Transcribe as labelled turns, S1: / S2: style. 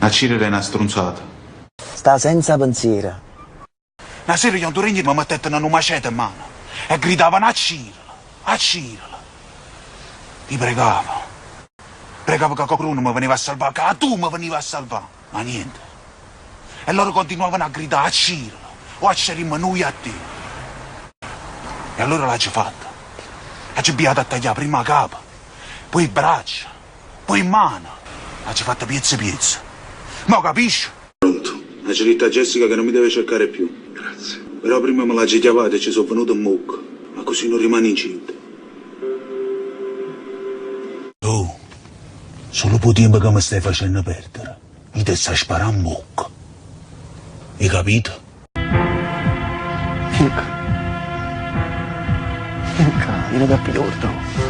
S1: A Ciro è una stronzata.
S2: Sta senza pensiero.
S3: Una sera io mi mettevano una maceta in mano e gridavano a Ciro. Ti pregavo. Pregavo che qualcuno mi veniva a salvare, che tu mi veniva a salvare. Ma niente. E loro continuavano a gridare a Ciro. O a Cerimmo noi a te. E allora l'ho fatta. L'ho avviato a tagliare prima la capa, poi il braccio, poi in mano. L'ho fatta piezza. Ma capisci?
S1: Pronto. Ha detto a Jessica che non mi deve cercare più. Grazie. Però prima me l'ha chiavata e ci sono venuto in mucca. Ma così non rimane incinta.
S3: Oh, solo po' tempo che mi stai facendo perdere. Mi ti stai sparando in mucca. Hai capito?
S2: Io non capisco.